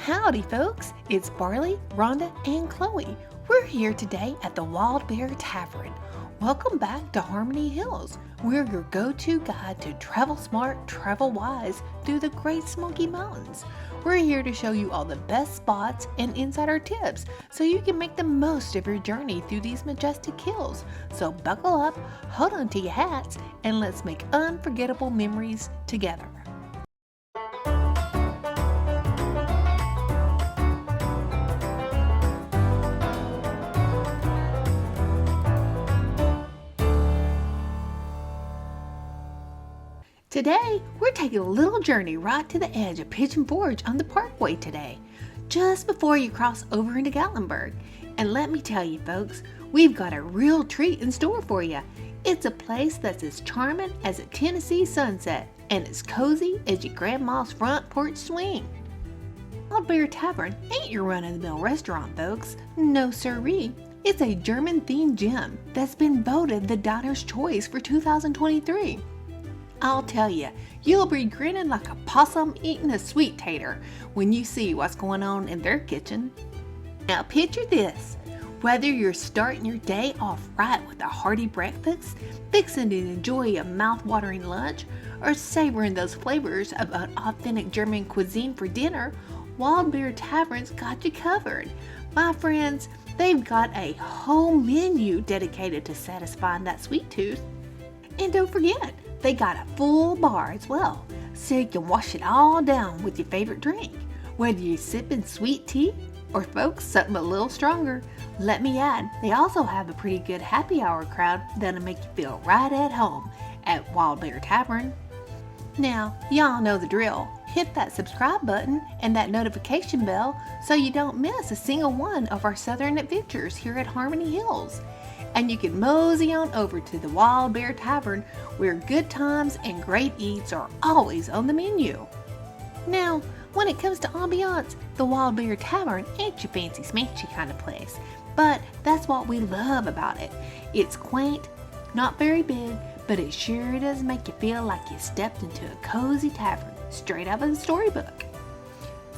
Howdy folks, it's Barley, Rhonda, and Chloe. We're here today at the Wild Bear Tavern. Welcome back to Harmony Hills. We're your go-to guide to travel smart, travel wise through the Great Smoky Mountains. We're here to show you all the best spots and insider tips so you can make the most of your journey through these majestic hills. So buckle up, hold on to your hats, and let's make unforgettable memories together. Today, we're taking a little journey right to the edge of Pigeon Forge on the Parkway today, just before you cross over into Gatlinburg. And let me tell you folks, we've got a real treat in store for you. It's a place that's as charming as a Tennessee sunset and as cozy as your grandma's front porch swing. Wild Bear Tavern ain't your run-of-the-mill restaurant, folks. No siree. It's a German-themed gem that's been voted the diner's choice for 2023. I'll tell you, you'll be grinning like a possum eating a sweet tater when you see what's going on in their kitchen. Now picture this, whether you're starting your day off right with a hearty breakfast, fixing to enjoy a mouth-watering lunch, or savoring those flavors of an authentic German cuisine for dinner, Wild Bear Tavern's got you covered. My friends, they've got a whole menu dedicated to satisfying that sweet tooth. And don't forget, they got a full bar as well, so you can wash it all down with your favorite drink. Whether you're sipping sweet tea or folks something a little stronger, let me add, they also have a pretty good happy hour crowd that'll make you feel right at home at Wild Bear Tavern. Now, y'all know the drill. Hit that subscribe button and that notification bell so you don't miss a single one of our southern adventures here at Harmony Hills. And you can mosey on over to the Wild Bear Tavern where good times and great eats are always on the menu. Now, when it comes to ambiance, the Wild Bear Tavern ain't your fancy smanchy kind of place, but that's what we love about it. It's quaint, not very big, but it sure does make you feel like you stepped into a cozy tavern straight out of the storybook.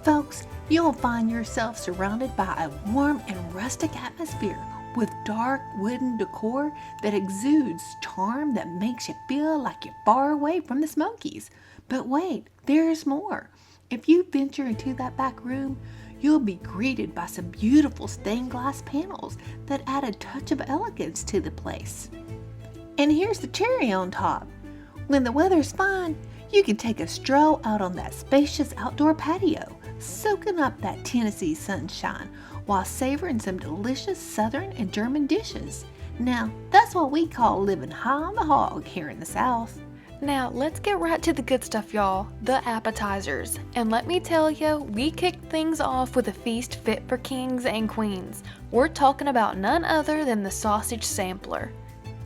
Folks, you'll find yourself surrounded by a warm and rustic atmosphere with dark wooden decor that exudes charm that makes you feel like you're far away from the Smokies. But wait, there's more. If you venture into that back room, you'll be greeted by some beautiful stained glass panels that add a touch of elegance to the place. And here's the cherry on top. When the weather's fine, you can take a stroll out on that spacious outdoor patio, soaking up that Tennessee sunshine while savoring some delicious Southern and German dishes. Now, that's what we call living high on the hog here in the South. Now, let's get right to the good stuff, y'all, the appetizers. And let me tell you, we kicked things off with a feast fit for kings and queens. We're talking about none other than the sausage sampler.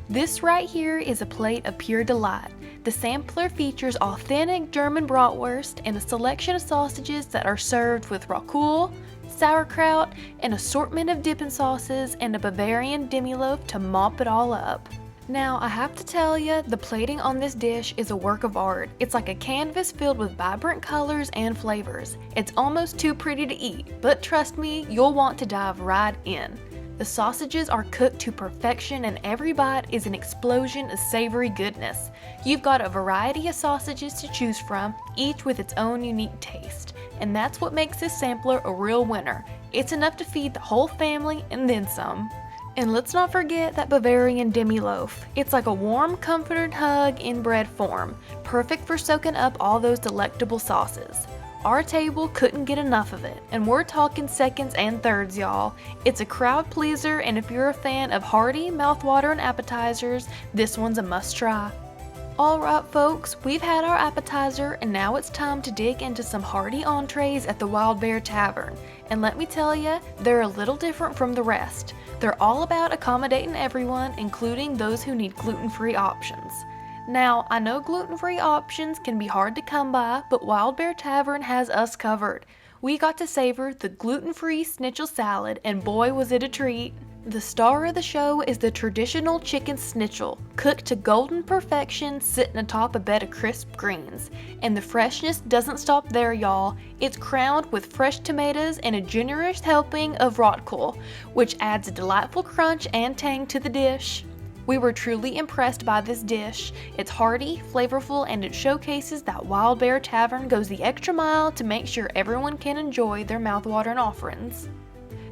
This right here is a plate of pure delight. The sampler features authentic German bratwurst and a selection of sausages that are served with raccoon, sauerkraut, an assortment of dipping sauces, and a Bavarian demi-loaf to mop it all up. Now, I have to tell you, the plating on this dish is a work of art. It's like a canvas filled with vibrant colors and flavors. It's almost too pretty to eat, but trust me, you'll want to dive right in. The sausages are cooked to perfection and every bite is an explosion of savory goodness. You've got a variety of sausages to choose from, each with its own unique taste. And that's what makes this sampler a real winner. It's enough to feed the whole family and then some. And let's not forget that Bavarian demi-loaf. It's like a warm, comforting hug in bread form, perfect for soaking up all those delectable sauces. Our table couldn't get enough of it, and we're talking seconds and thirds, y'all. It's a crowd pleaser, and if you're a fan of hearty, mouth-watering appetizers, this one's a must-try. Alright folks, we've had our appetizer, and now it's time to dig into some hearty entrees at the Wild Bear Tavern. And let me tell you, they're a little different from the rest. They're all about accommodating everyone, including those who need gluten-free options. Now, I know gluten-free options can be hard to come by, but Wild Bear Tavern has us covered. We got to savor the gluten-free schnitzel salad, and boy was it a treat. The star of the show is the traditional chicken schnitzel, cooked to golden perfection, sitting atop a bed of crisp greens. And the freshness doesn't stop there, y'all. It's crowned with fresh tomatoes and a generous helping of rotkohl, which adds a delightful crunch and tang to the dish. We were truly impressed by this dish. It's hearty, flavorful, and it showcases that Wild Bear Tavern goes the extra mile to make sure everyone can enjoy their mouthwatering offerings.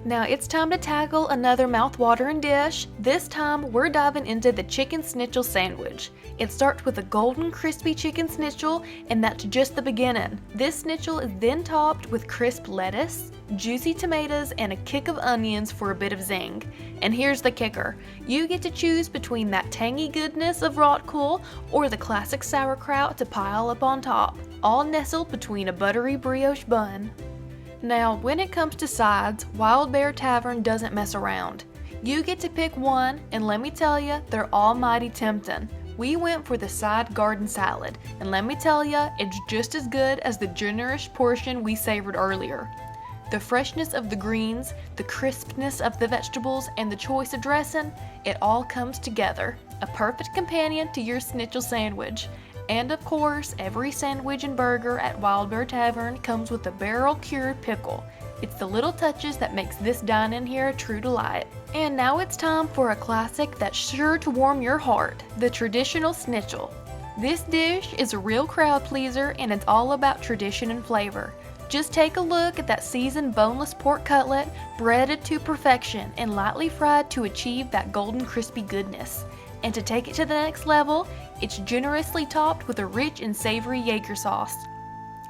Now it's time to tackle another mouth-watering dish. This time we're diving into the chicken schnitzel sandwich. It starts with a golden crispy chicken schnitzel, and that's just the beginning. This schnitzel is then topped with crisp lettuce, juicy tomatoes, and a kick of onions for a bit of zing. And here's the kicker. You get to choose between that tangy goodness of rotkohl or the classic sauerkraut to pile up on top, all nestled between a buttery brioche bun. Now, when it comes to sides, Wild Bear Tavern doesn't mess around. You get to pick one, and let me tell you, they're all mighty tempting. We went for the side garden salad, and let me tell you, it's just as good as the generous portion we savored earlier. The freshness of the greens, the crispness of the vegetables, and the choice of dressing, it all comes together. A perfect companion to your schnitzel sandwich. And of course, every sandwich and burger at Wild Bear Tavern comes with a barrel-cured pickle. It's the little touches that makes this dine-in here a true delight. And now it's time for a classic that's sure to warm your heart, the traditional schnitzel. This dish is a real crowd pleaser, and it's all about tradition and flavor. Just take a look at that seasoned boneless pork cutlet, breaded to perfection and lightly fried to achieve that golden crispy goodness. And to take it to the next level, it's generously topped with a rich and savory Jaeger sauce.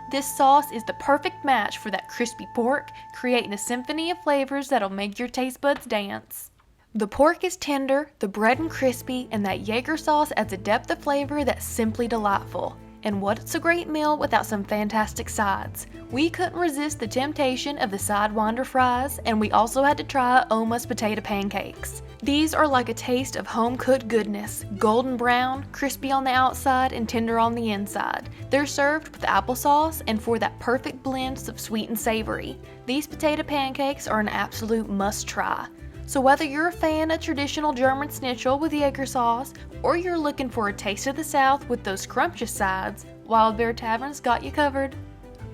This sauce is the perfect match for that crispy pork, creating a symphony of flavors that'll make your taste buds dance. The pork is tender, the bread and crispy, and that Jaeger sauce adds a depth of flavor that's simply delightful. And what's a great meal without some fantastic sides? We couldn't resist the temptation of the Sidewinder fries, and we also had to try Oma's potato pancakes. These are like a taste of home-cooked goodness, golden brown, crispy on the outside, and tender on the inside. They're served with applesauce and for that perfect blend of sweet and savory. These potato pancakes are an absolute must-try. So whether you're a fan of traditional German schnitzel with Jaeger sauce, or you're looking for a taste of the South with those scrumptious sides, Wild Bear Tavern's got you covered.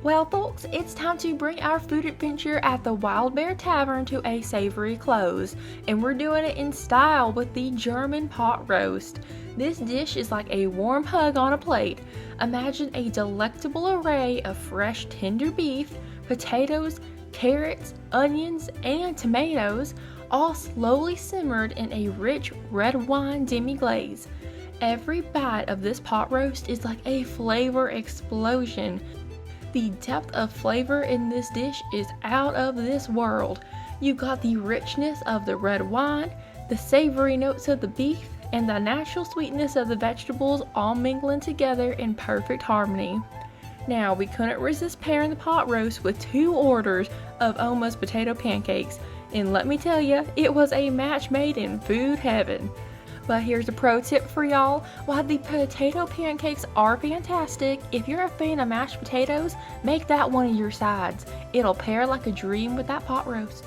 Well, folks, it's time to bring our food adventure at the Wild Bear Tavern to a savory close, and we're doing it in style with the German pot roast. This dish is like a warm hug on a plate. Imagine a delectable array of fresh tender beef, potatoes, carrots, onions, and tomatoes, all slowly simmered in a rich red wine demi-glaze. Every bite of this pot roast is like a flavor explosion. The depth of flavor in this dish is out of this world. You got the richness of the red wine, the savory notes of the beef, and the natural sweetness of the vegetables all mingling together in perfect harmony. Now, we couldn't resist pairing the pot roast with 2 orders of Oma's potato pancakes, and let me tell you, it was a match made in food heaven. But here's a pro tip for y'all. While the potato pancakes are fantastic, if you're a fan of mashed potatoes, make that one of your sides. It'll pair like a dream with that pot roast.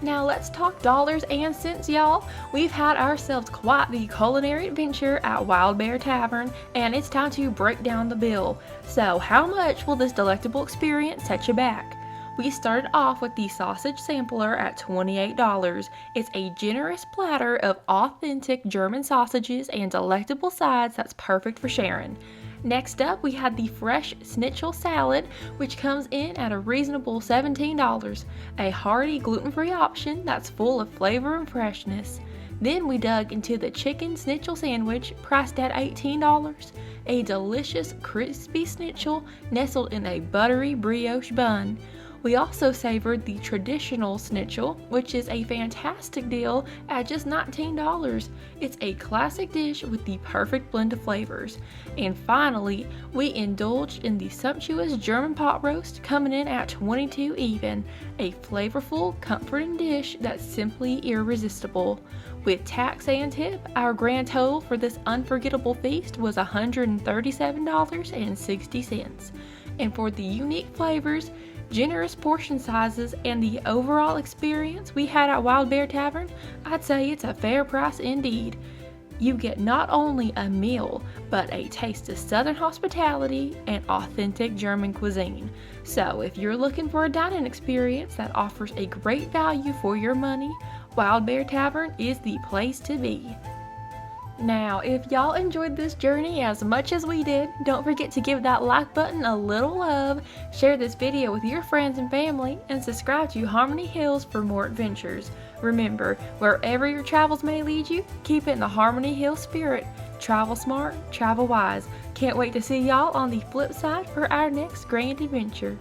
Now let's talk dollars and cents, y'all. We've had ourselves quite the culinary adventure at Wild Bear Tavern, and it's time to break down the bill. So how much will this delectable experience set you back? We started off with the sausage sampler at $28. It's a generous platter of authentic German sausages and delectable sides that's perfect for sharing. Next up, we had the fresh schnitzel salad, which comes in at a reasonable $17, a hearty gluten-free option that's full of flavor and freshness. Then we dug into the chicken schnitzel sandwich, priced at $18, a delicious crispy schnitzel nestled in a buttery brioche bun. We also savored the traditional schnitzel, which is a fantastic deal at just $19. It's a classic dish with the perfect blend of flavors. And finally, we indulged in the sumptuous German pot roast, coming in at $22 even, a flavorful, comforting dish that's simply irresistible. With tax and tip, our grand total for this unforgettable feast was $137.60. And for the unique flavors, generous portion sizes, and the overall experience we had at Wild Bear Tavern, I'd say it's a fair price indeed. You get not only a meal, but a taste of Southern hospitality and authentic German cuisine. So if you're looking for a dining experience that offers a great value for your money, Wild Bear Tavern is the place to be. Now, if y'all enjoyed this journey as much as we did, don't forget to give that like button a little love, share this video with your friends and family, and subscribe to Harmony Hills for more adventures. Remember, wherever your travels may lead you, keep it in the Harmony Hills spirit. Travel smart, travel wise. Can't wait to see y'all on the flip side for our next grand adventure.